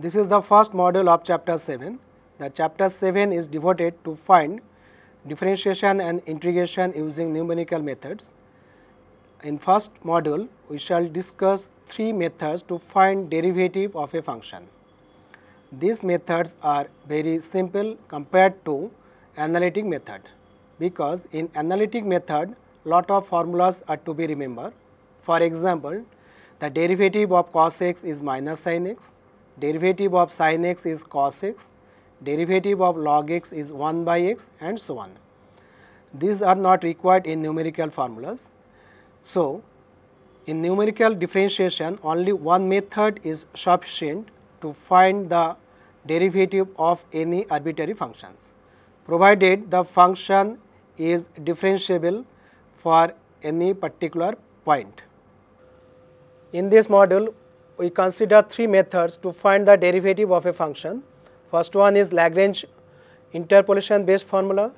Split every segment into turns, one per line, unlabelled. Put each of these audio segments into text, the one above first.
This is the first module of chapter 7. The chapter 7 is devoted to find differentiation and integration using numerical methods. In first module, we shall discuss three methods to find derivative of a function. These methods are very simple compared to analytic method, because in analytic method lot of formulas are to be remembered. For example, the derivative of cos x is minus sin x, derivative of sin x is cos x, derivative of log x is 1 by x, and so on. These are not required in numerical formulas. So, in numerical differentiation only one method is sufficient to find the derivative of any arbitrary functions, provided the function is differentiable for any particular point. In this module, we consider three methods to find the derivative of a function. First one is Lagrange interpolation based formula,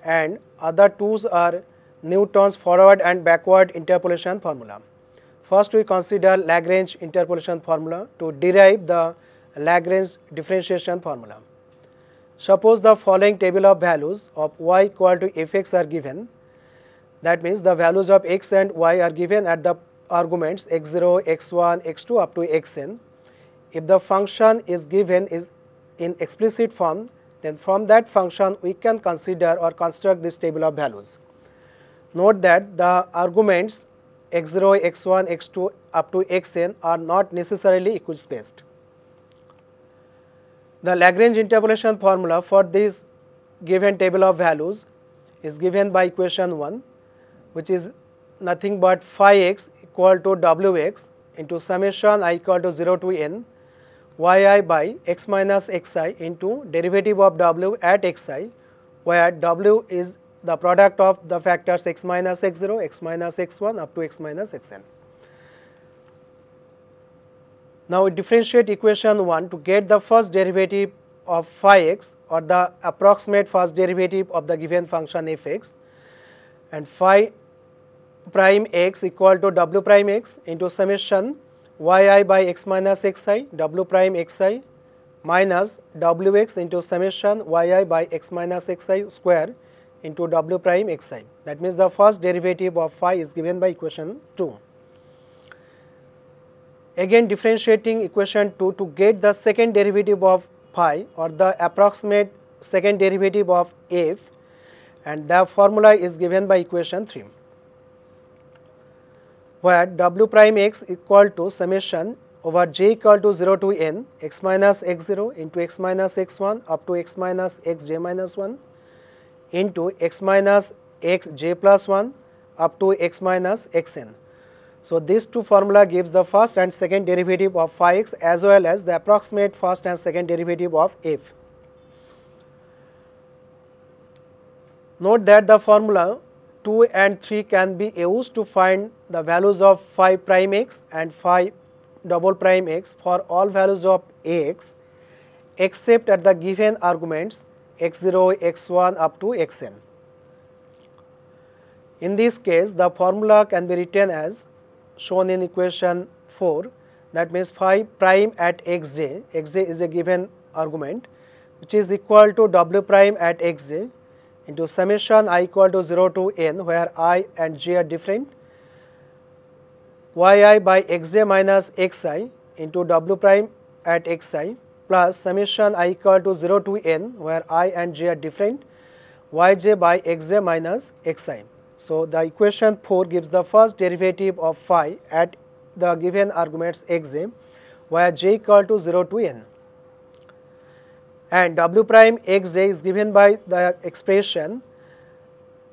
and other two are Newton's forward and backward interpolation formula. First, we consider Lagrange interpolation formula to derive the Lagrange differentiation formula. Suppose the following table of values of y equal to fx are given. That means the values of x and y are given at the arguments x0, x1, x2 up to xn. If the function is given is in explicit form, then from that function we can consider or construct this table of values. Note that the arguments x0, x1, x2 up to xn are not necessarily equispaced. The Lagrange interpolation formula for this given table of values is given by equation 1, which is nothing but phi x equal to wx into summation I equal to 0 to n yi by x minus xi into derivative of w at xi, where w is the product of the factors x minus x0, x minus x1 up to x minus xn. Now, we differentiate equation 1 to get the first derivative of phi x, or the approximate first derivative of the given function fx, and phi prime x equal to w prime x into summation yi by x minus xi w prime xi minus wx into summation yi by x minus xi square into w prime xi. That means the first derivative of phi is given by equation 2. Again, differentiating equation 2 to get the second derivative of phi, or the approximate second derivative of f, and the formula is given by equation 3, where w prime x equal to summation over j equal to 0 to n x minus x0 into x minus x1 up to x minus xj minus 1 into x minus xj plus 1 up to x minus xn. So, these two formula gives the first and second derivative of phi x as well as the approximate first and second derivative of f. Note that the formula 2 and 3 can be used to find the values of phi prime x and phi double prime x for all values of x except at the given arguments x0, x1 up to xn. In this case, the formula can be written as shown in equation 4, that means phi prime at xj, xj is a given argument, which is equal to w prime at xj into summation I equal to 0 to n, where I and j are different, yi by xj minus xi into w prime at xi plus summation I equal to 0 to n, where I and j are different, yj by xj minus xi. So, the equation 4 gives the first derivative of phi at the given arguments xj, where j equal to 0 to n, and w prime xj is given by the expression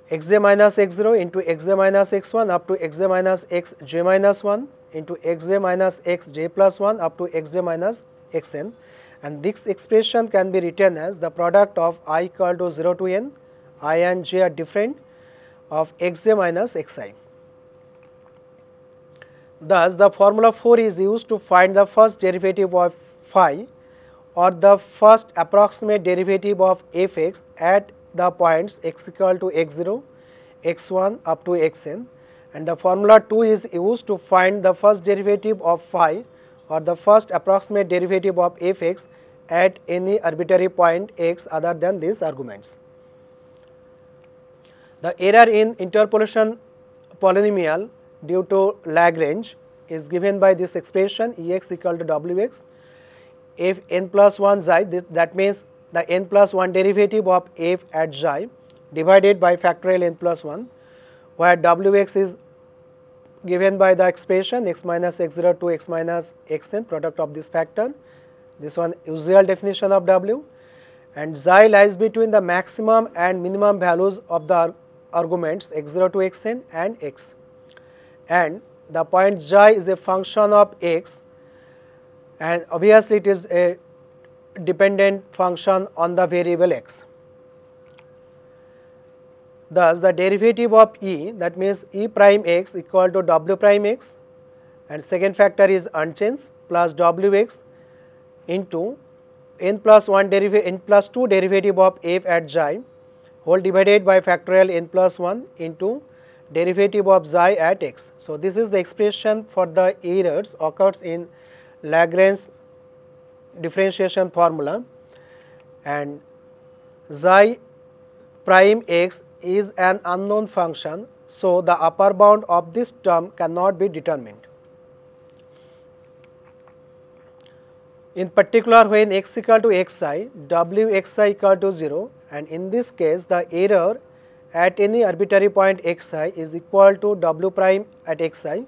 xj minus x0 into xj minus x1 up to xj minus xj minus 1 into xj minus xj plus 1 up to xj minus xn, and this expression can be written as the product of I equal to 0 to n, I and j are different, of xj minus xi. Thus, the formula 4 is used to find the first derivative of phi, or the first approximate derivative of fx at the points x equal to x0, x1 up to xn, and the formula 2 is used to find the first derivative of phi or the first approximate derivative of f(x) at any arbitrary point x other than these arguments. The error in interpolation polynomial due to Lagrange is given by this expression Ex equal to Wx. If n plus 1 xi, that means the n plus 1 derivative of f at xi divided by factorial n plus 1, where Wx is given by the expression x minus x0 to x minus xn, product of this factor. This one usual definition of W, and xi lies between the maximum and minimum values of the arguments x0 to xn and x, and the point xi is a function of x, and obviously it is a dependent function on the variable x. Thus, the derivative of E, that means E prime x equal to W prime x, and second factor is unchanged, plus Wx into n plus 2 derivative of f at xi whole divided by factorial n plus 1 into derivative of xi at x. So, this is the expression for the errors occurs in Lagrange differentiation formula, and xi prime x is an unknown function. So, the upper bound of this term cannot be determined. In particular, when x equal to xi, Wxi equal to 0, and in this case the error at any arbitrary point xi is equal to W prime at xi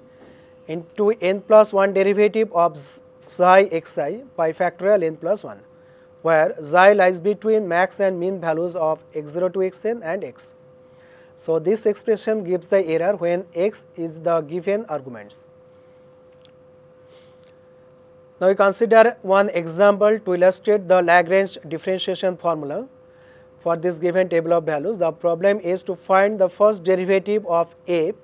into n plus 1 derivative of xi xi by factorial n plus 1, where xi lies between max and mean values of x0 to xn and x. So, this expression gives the error when x is the given arguments. Now, we consider one example to illustrate the Lagrange differentiation formula for this given table of values. The problem is to find the first derivative of f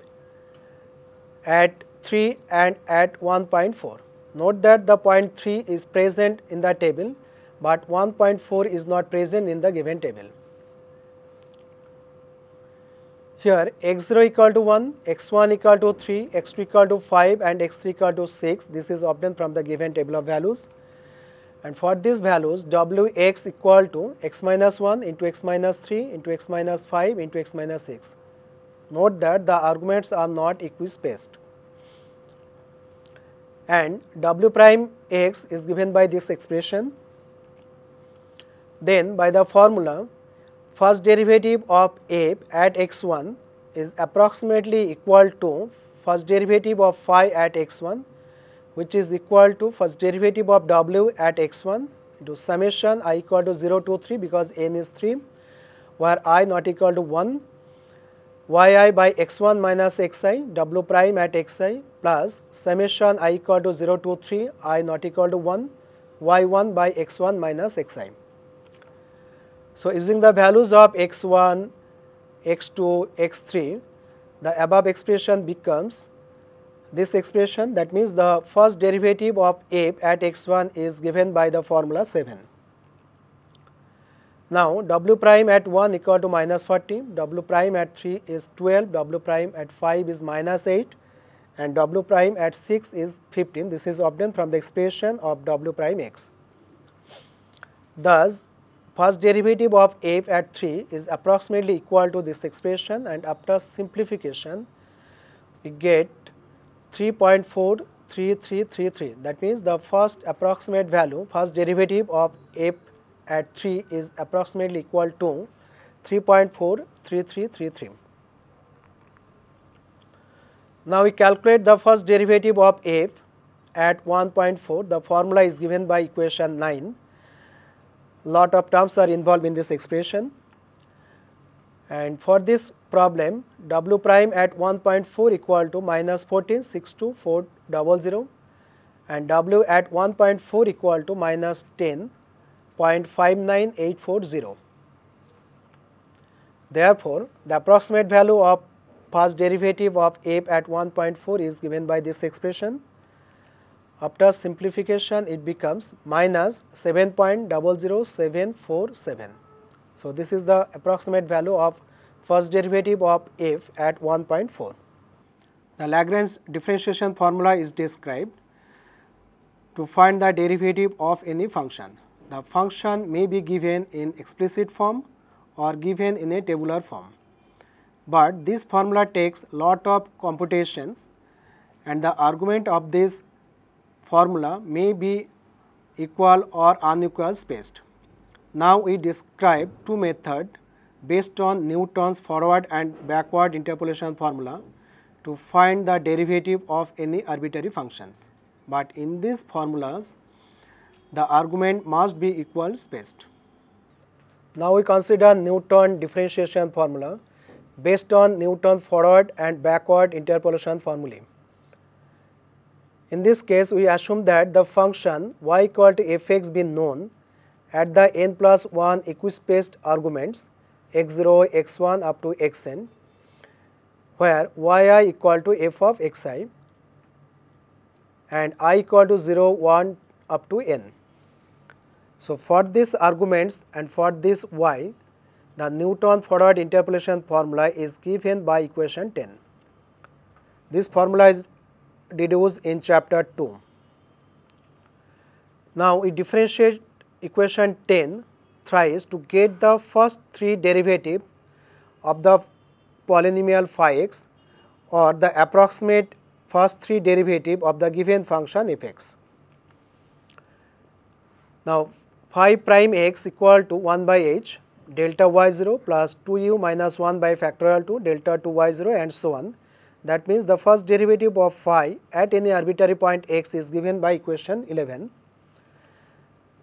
at 3 and at 1.4. Note that the point 3 is present in the table, but 1.4 is not present in the given table. Here x0 equal to 1, x1 equal to 3, x2 equal to 5 and x3 equal to 6. This is obtained from the given table of values. And for these values, Wx equal to x minus 1 into x minus 3 into x minus 5 into x minus 6. Note that the arguments are not equispaced. And W prime x is given by this expression. Then by the formula, first derivative of f at x1 is approximately equal to first derivative of phi at x1, which is equal to first derivative of W at x1 into summation I equal to 0 to 3 because n is 3, where I not equal to 1, yi by x1 minus xi W prime at xi plus summation I equal to 0 to 3 I not equal to 1, y1 by x1 minus xi. So, using the values of x1, x2, x3, the above expression becomes this expression, that means the first derivative of f at x1 is given by the formula 7. Now, W prime at 1 equal to minus 40, W prime at 3 is 12, W prime at 5 is minus 8 and W prime at 6 is 15. This is obtained from the expression of W prime x. Thus, first derivative of f at 3 is approximately equal to this expression, and after simplification we get 3.43333. That means the first approximate value, first derivative of f at 3 is approximately equal to 3.43333. Now, we calculate the first derivative of f at 1.4. The formula is given by equation 9. Lot of terms are involved in this expression, and for this problem W prime at 1.4 equal to minus 14,62400 and W at 1.4 equal to minus 10.59840. Therefore, the approximate value of first derivative of f at 1.4 is given by this expression. After simplification, it becomes minus 7.00747. So, this is the approximate value of first derivative of f at 1.4. The Lagrange differentiation formula is described. to find the derivative of any function. The function may be given in explicit form or given in a tabular form, but this formula takes lot of computations and the argument of this formula may be equal or unequal spaced. Now, we describe two methods based on Newton's forward and backward interpolation formula to find the derivative of any arbitrary functions, but in these formulas the argument must be equal spaced. Now, we consider Newton differentiation formula based on Newton forward and backward interpolation formulae. In this case, we assume that the function y equal to fx be known at the n plus 1 equispaced arguments x0, x1 up to xn, where yi equal to f of xi and I equal to 0, 1 up to n. So, for these arguments and for this y, the Newton forward interpolation formula is given by equation 10. This formula is deduced in chapter 2. Now, we differentiate equation 10 thrice to get the first three derivative of the polynomial phi x or the approximate first three derivative of the given function fx. Now, phi prime x equal to 1 by h delta y0 plus 2u minus 1 by factorial 2 delta 2y0 and so on. That means, the first derivative of phi at any arbitrary point x is given by equation 11.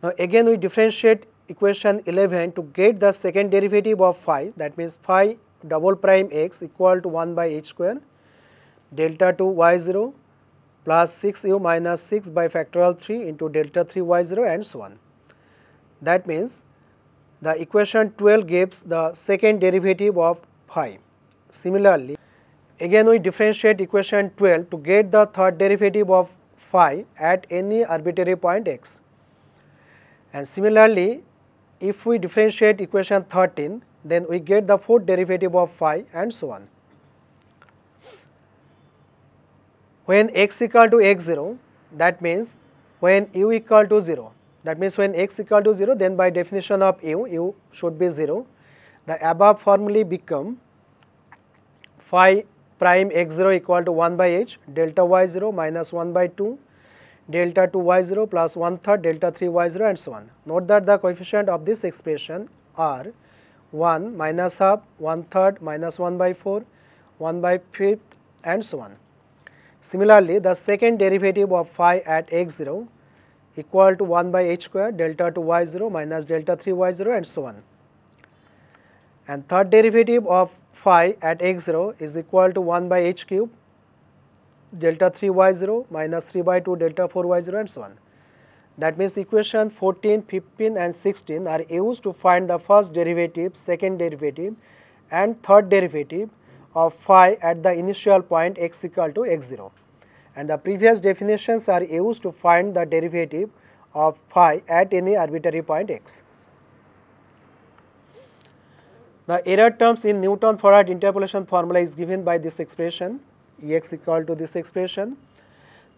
Now, again we differentiate equation 11 to get the second derivative of phi, that means phi double prime x equal to 1 by h square delta 2 y0 plus 6u minus 6 by factorial 3 into delta 3 y0 and so on. That means, the equation 12 gives the second derivative of phi. Similarly, again we differentiate equation 12 to get the third derivative of phi at any arbitrary point x. And similarly, if we differentiate equation 13, then we get the fourth derivative of phi and so on. When x equal to x0, that means when u equal to 0, that means when x equal to 0, then by definition of u should be 0. The above formulae become phi prime x0 equal to 1 by h delta y0 minus 1 by 2 delta 2 y0 plus 1/3 delta 3 y0 and so on. Note that the coefficient of this expression are 1 minus half, 1/3 minus 1 by 4, 1 by 5th and so on. Similarly, the second derivative of phi at x0 equal to 1 by h square delta 2 y0 minus delta 3 y0 and so on. And third derivative of phi at x0 is equal to 1 by h cube delta 3 y0 minus 3 by 2 delta 4 y0 and so on. That means, equation 14, 15 and 16 are used to find the first derivative, second derivative and third derivative of phi at the initial point x equal to x0, and the previous definitions are used to find the derivative of phi at any arbitrary point x. The error terms in Newton forward interpolation formula is given by this expression Ex equal to this expression.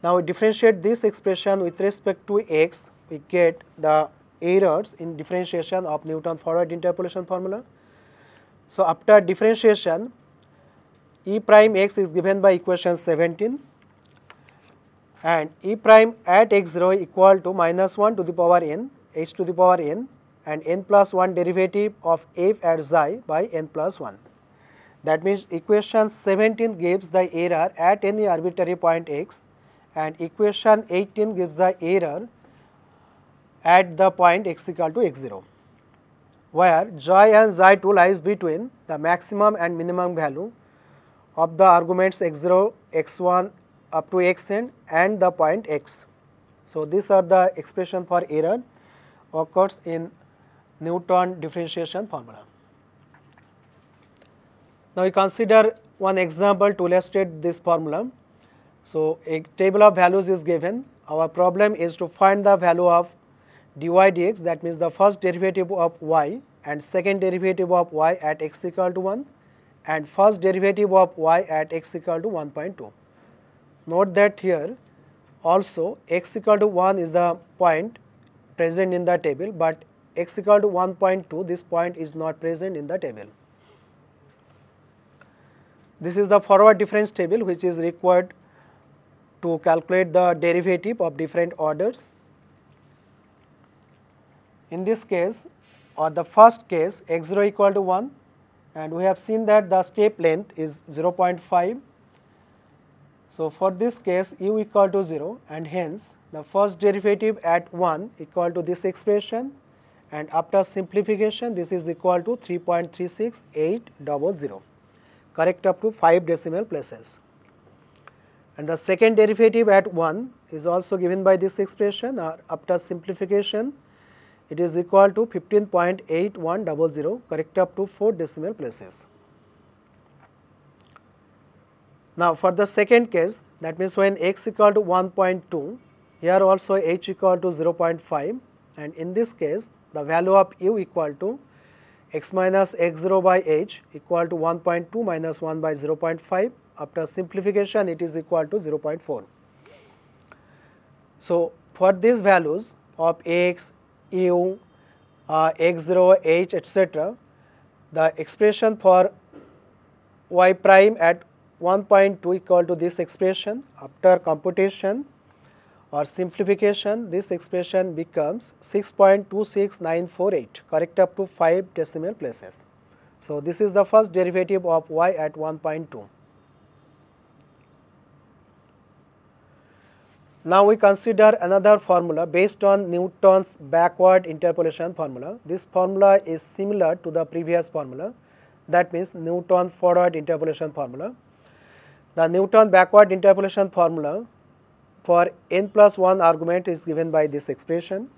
Now, we differentiate this expression with respect to x, we get the errors in differentiation of Newton forward interpolation formula. So, after differentiation, e prime x is given by equation 17 and e prime at x0 equal to minus 1 to the power n, h to the power n and n plus 1 derivative of f at xi by n plus 1. That means, equation 17 gives the error at any arbitrary point x and equation 18 gives the error at the point x equal to x0, where xi and xi2 lies between the maximum and minimum value of the arguments x0, x1 up to xn and the point x. So, these are the expression for error occurs in Newton differentiation formula. Now, we consider one example to illustrate this formula. So, a table of values is given. Our problem is to find the value of dy dx, that means the first derivative of y and second derivative of y at x equal to 1 and first derivative of y at x equal to 1.2. Note that here Also x equal to 1 is the point present in the table, but x equal to 1.2, this point is not present in the table. This is the forward difference table which is required to calculate the derivative of different orders. In this case, or the first case, x0 equal to 1, and we have seen that the step length is 0.5. So, for this case u equal to 0, and hence the first derivative at 1 equal to this expression, and after simplification this is equal to 3.36800, correct up to 5 decimal places. And the second derivative at 1 is also given by this expression, or after simplification it is equal to 15.8100, correct up to 4 decimal places. Now, for the second case, that means when x equal to 1.2, here also h equal to 0.5, and in this case the value of u equal to x minus x0 by h equal to 1.2 minus 1 by 0.5. After simplification it is equal to 0.4. So, for these values of x, u, x0, h, etc., the expression for y prime at 1.2 equal to this expression. After computation or simplification, this expression becomes 6.26948, correct up to 5 decimal places. So, this is the first derivative of y at 1.2. Now, we consider another formula based on Newton's backward interpolation formula. This formula is similar to the previous formula, that means Newton forward interpolation formula. The Newton backward interpolation formula for n plus 1 argument is given by this expression.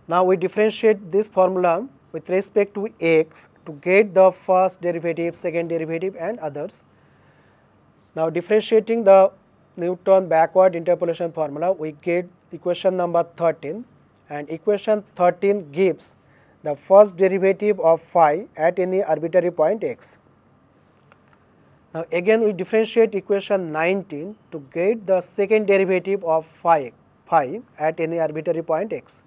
Now, we differentiate this formula with respect to x to get the first derivative, second derivative and others. Now, differentiating the Newton backward interpolation formula, we get equation number 13, and equation 13 gives the first derivative of phi at any arbitrary point x. Now, again we differentiate equation 19 to get the second derivative of phi at any arbitrary point x.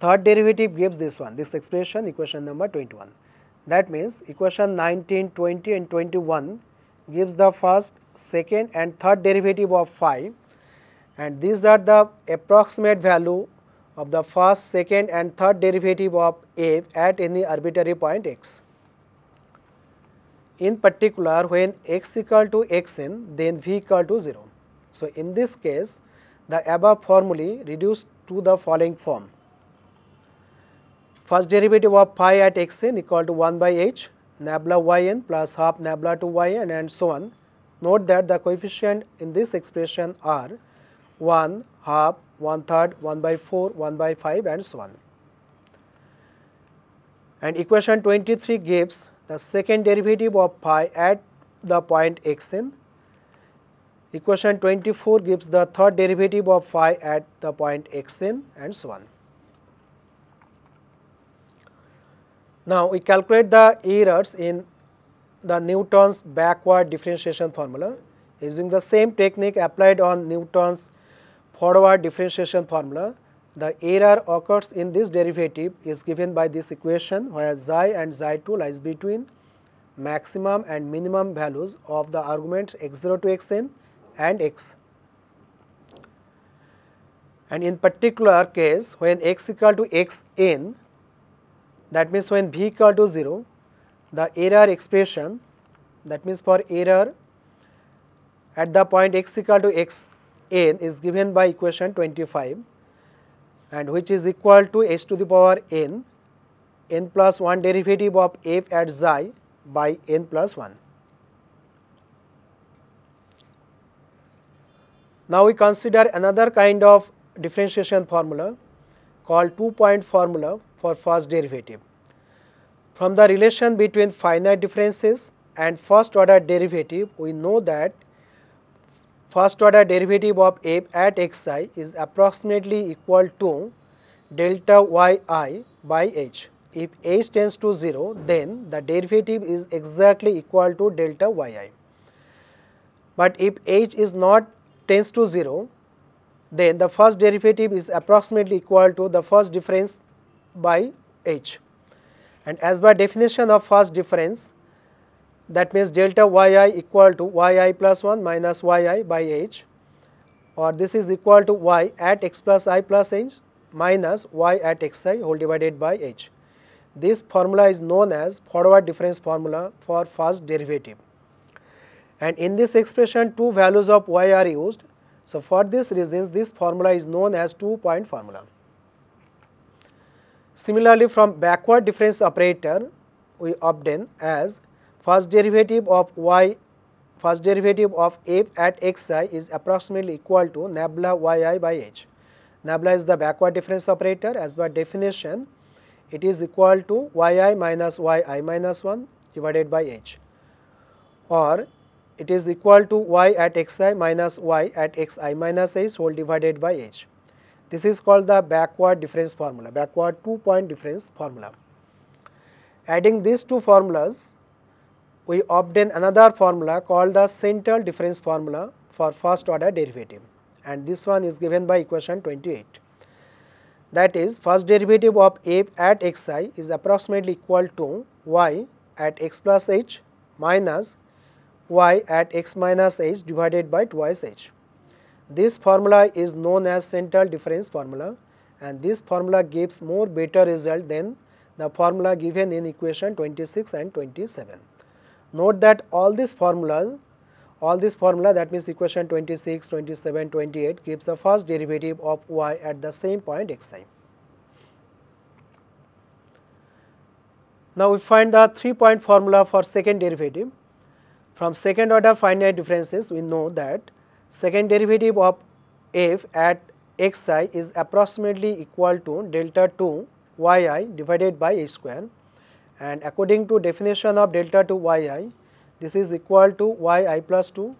Third derivative gives this one, this expression, equation number 21. That means equation 19, 20 and 21 gives the first, second and third derivative of phi, and these are the approximate value of the first, second and third derivative of a at any arbitrary point x. In particular, when x equal to xn, then v equal to 0. So, in this case the above formulae reduced to the following form. First derivative of phi at xn equal to 1 by h nabla yn plus half nabla 2 yn and so on. Note that the coefficient in this expression are 1, half, 1/3, 1 by 4, 1 by 5 and so on. And equation 23 gives the second derivative of phi at the point xn. Equation 24 gives the third derivative of phi at the point xn and so on. Now, we calculate the errors in the Newton's backward differentiation formula using the same technique applied on Newton's forward differentiation formula. The error occurs in this derivative is given by this equation, where xi and xi2 lies between maximum and minimum values of the arguments x0 to xn and x. And in particular case, when x equal to xn, that means when v equal to 0, the error expression, that means for error at the point x equal to xn is given by equation 25, and which is equal to h to the power n plus 1 derivative of f at xi by n plus 1. Now, we consider another kind of differentiation formula called 2-point formula for first derivative. From the relation between finite differences and first order derivative, we know that first order derivative of f at xi is approximately equal to delta yi by h. If h tends to 0, then the derivative is exactly equal to delta yi. But if h is not tends to 0, then the first derivative is approximately equal to the first difference by h. And as by definition of first difference, that means delta yi equal to yi plus 1 minus yi by h, or this is equal to y at x plus I plus h minus y at xi whole divided by h. This formula is known as forward difference formula for first derivative. And in this expression, two values of y are used. So for this reasons, this formula is known as two-point formula. Similarly, from backward difference operator, we obtain as first derivative of f at xi is approximately equal to nabla yi by h. Nabla is the backward difference operator. As by definition, it is equal to yi minus yi minus 1 divided by h, or it is equal to y at xi minus y at xi minus h whole divided by h. This is called the backward difference formula, backward two-point difference formula. Adding these two formulas, we obtain another formula called the central difference formula for first order derivative, and this one is given by equation 28. That is, first derivative of f at xi is approximately equal to y at x plus h minus y at x minus h divided by twice h. This formula is known as central difference formula, and this formula gives more better result than the formula given in equation 26 and 27. Note that all these formula that means equation 26, 27, 28 gives the first derivative of y at the same point xi. Now we find the 3-point formula for second derivative. From second order finite differences, we know that second derivative of f at xi is approximately equal to delta 2 yi divided by h square, and according to definition of delta 2 yi, this is equal to yi plus 2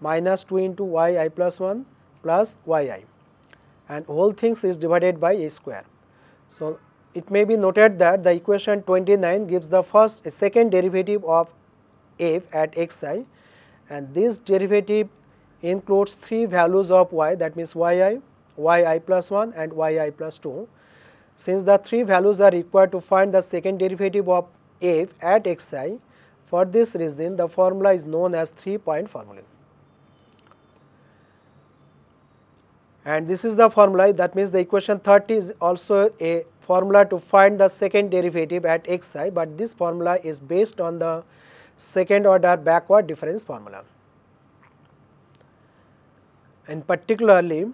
minus 2 into yi plus 1 plus yi, and whole things is divided by h square. So it may be noted that the equation 29 gives the second derivative of f at xi, and this derivative includes three values of y, that means yi plus 1 and yi plus 2. Since the three values are required to find the second derivative of f at xi, for this reason the formula is known as 3-point formula. And this is the formula, that means the equation 30 is also a formula to find the second derivative at xi, but this formula is based on the second order backward difference formula. And particularly,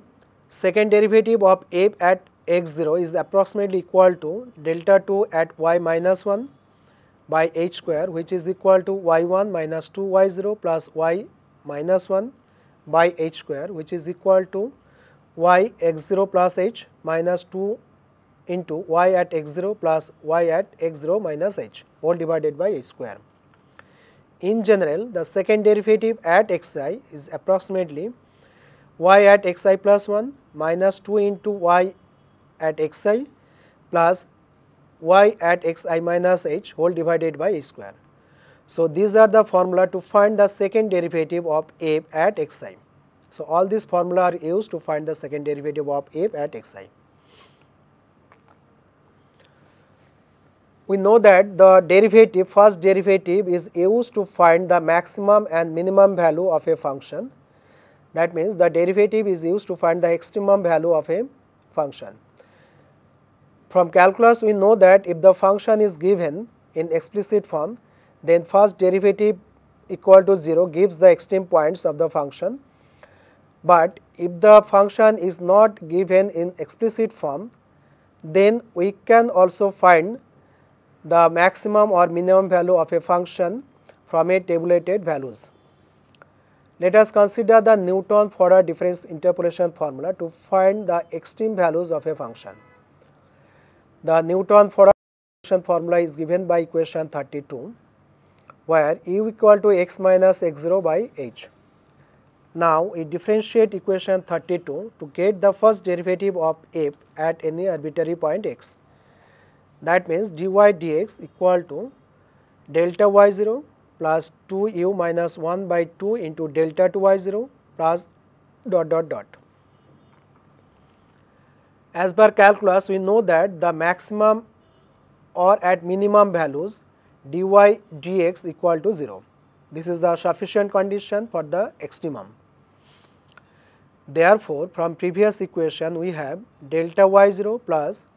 second derivative of f at x0 is approximately equal to delta 2 at y minus 1 by h square, which is equal to y1 minus 2y0 plus y minus 1 by h square, which is equal to y x0 plus h minus 2 into y at x0 plus y at x0 minus h whole divided by h square. In general, the second derivative at xi is approximately y at xi plus 1 minus 2 into y at xi plus y at xi minus h whole divided by h square. So these are the formula to find the second derivative of f at xi. So all these formula are used to find the second derivative of f at xi. We know that the first derivative is used to find the maximum and minimum value of a function. That means the derivative is used to find the extremum value of a function. From calculus, we know that if the function is given in explicit form, then first derivative equal to 0 gives the extreme points of the function. But if the function is not given in explicit form, then we can also find the maximum or minimum value of a function from a tabulated values. Let us consider the Newton forward difference interpolation formula to find the extreme values of a function. The Newton forward difference formula is given by equation 32, where u equal to x minus x0 by h. Now we differentiate equation 32 to get the first derivative of f at any arbitrary point x. That means dy dx equal to delta y0 plus 2u minus 1 by 2 into delta 2y0 plus dot dot dot. As per calculus, we know that the maximum or at minimum values dy dx equal to 0. This is the sufficient condition for the extremum. Therefore, from previous equation we have delta y0 plus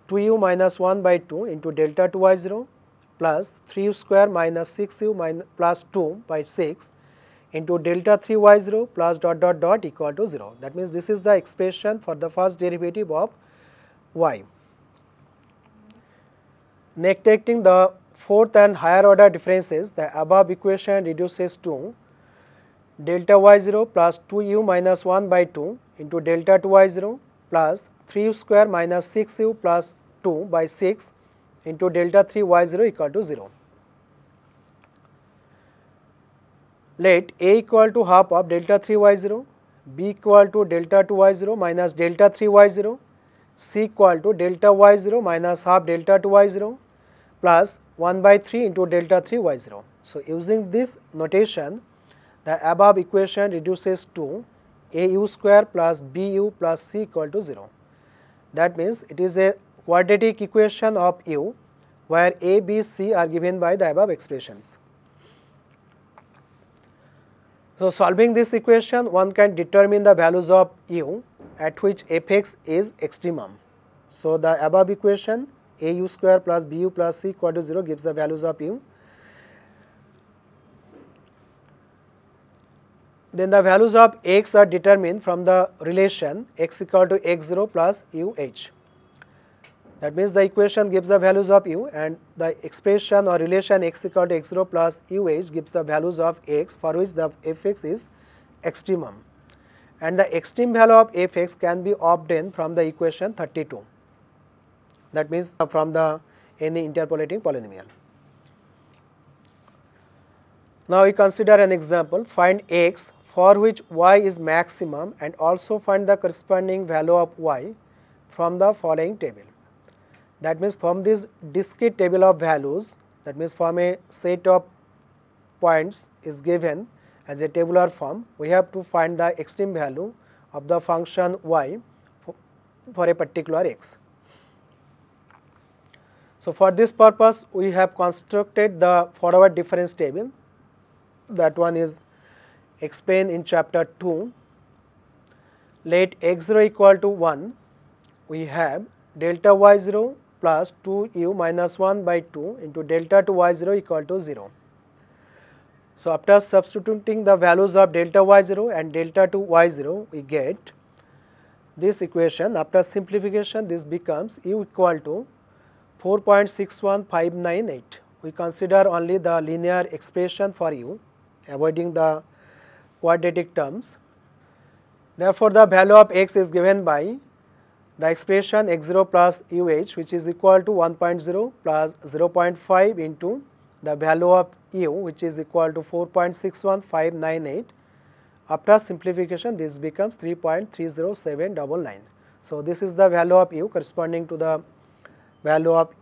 2u minus 1 by 2 into delta 2y0 plus 3u square minus 6u plus 2 by 6 into delta 3y0 plus dot dot dot equal to 0. That means this is the expression for the first derivative of y. Neglecting the fourth and higher order differences, the above equation reduces to delta y0 plus 2u minus 1 by 2 into delta 2y0 plus 3u square minus 6u plus 2 by 6 into delta 3y0 equal to 0. Let a equal to half of delta 3y0, b equal to delta 2y0 minus delta 3y0, c equal to delta y0 minus half delta 2y0 plus 1 by 3 into delta 3y0. So, using this notation, the above equation reduces to au square plus bu plus c equal to 0. That means it is a quadratic equation of u where a, b, c are given by the above expressions. So, solving this equation, one can determine the values of u at which fx is extremum. So, the above equation au square plus bu plus c equal to 0 gives the values of u. Then the values of x are determined from the relation x equal to x0 plus uh. That means the equation gives the values of u and the expression or relation x equal to x0 plus uh gives the values of x for which the fx is extremum. And the extreme value of fx can be obtained from the equation 32. That means from the any interpolating polynomial. Now we consider an example. Find x for which y is maximum and also find the corresponding value of y from the following table. That means from this discrete table of values, that means from a set of points is given as a tabular form, we have to find the extreme value of the function y for a particular x. So, for this purpose we have constructed the forward difference table. That one is explained in chapter 2. Let x0 equal to 1, we have delta y0 plus 2u minus 1 by 2 into delta 2y0 equal to 0. So, after substituting the values of delta y0 and delta 2y0, we get this equation. After simplification, this becomes u equal to 4.61598. We consider only the linear expression for u, avoiding the quadratic terms. Therefore, the value of x is given by the expression x0 plus uh, which is equal to 1.0 plus 0.5 into the value of u, which is equal to 4.61598. After simplification, this becomes 3.30799. So, this is the value of u corresponding to the value of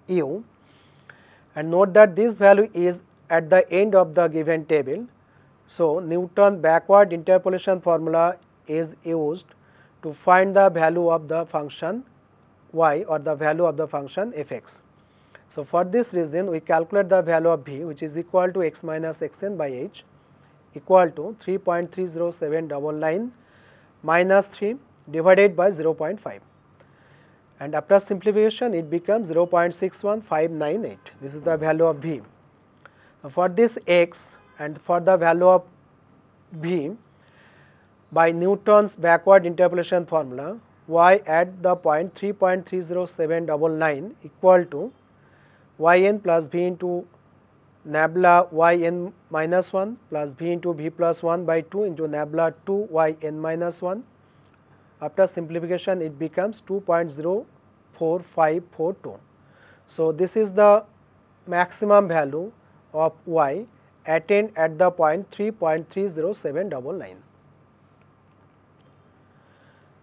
u, and note that this value is at the end of the given table. So, Newton backward interpolation formula is used to find the value of the function y or the value of the function fx. So, for this reason we calculate the value of v, which is equal to x minus xn by h equal to 3.30799 minus 3 divided by 0.5, and after simplification it becomes 0.61598. This is the value of v. Now, for this x and for the value of v, by Newton's backward interpolation formula, y at the point 3.30799 equal to yn plus v into nabla yn minus 1 plus v into v plus 1 by 2 into nabla 2 yn minus 1. After simplification, it becomes 2.04542. So, this is the maximum value of y attained at the point 3.30799.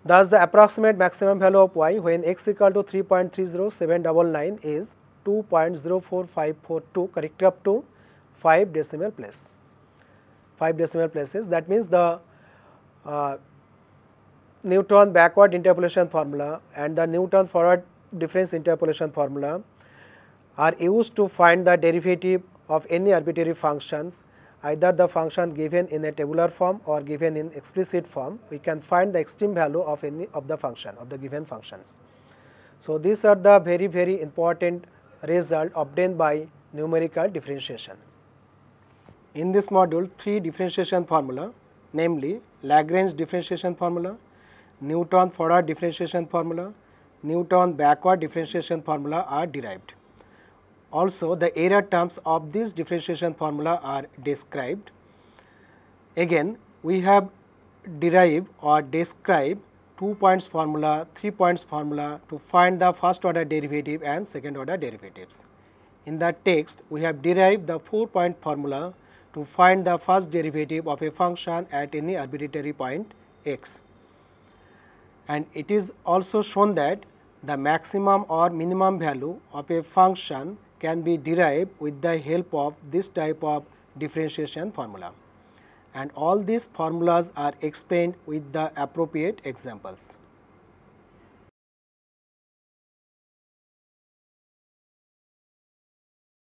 Thus, the approximate maximum value of y when x equal to 3.30799 is 2.04542, correct up to 5 decimal place. 5 decimal places. That means the Newton backward interpolation formula and the Newton forward difference interpolation formula are used to find the derivative of any arbitrary functions, either the function given in a tabular form or given in explicit form. We can find the extreme value of any of the function of the given functions. So, these are the very important result obtained by numerical differentiation. In this module, 3 differentiation formula, namely Lagrange differentiation formula, Newton forward differentiation formula, Newton backward differentiation formula are derived. Also, the error terms of this differentiation formula are described. Again, we have derived or described 2 points formula, 3 points formula to find the first order derivative and second order derivatives. In the text, we have derived the 4-point formula to find the first derivative of a function at any arbitrary point x. And it is also shown that the maximum or minimum value of a function can be derived with the help of this type of differentiation formula. And all these formulas are explained with the appropriate examples.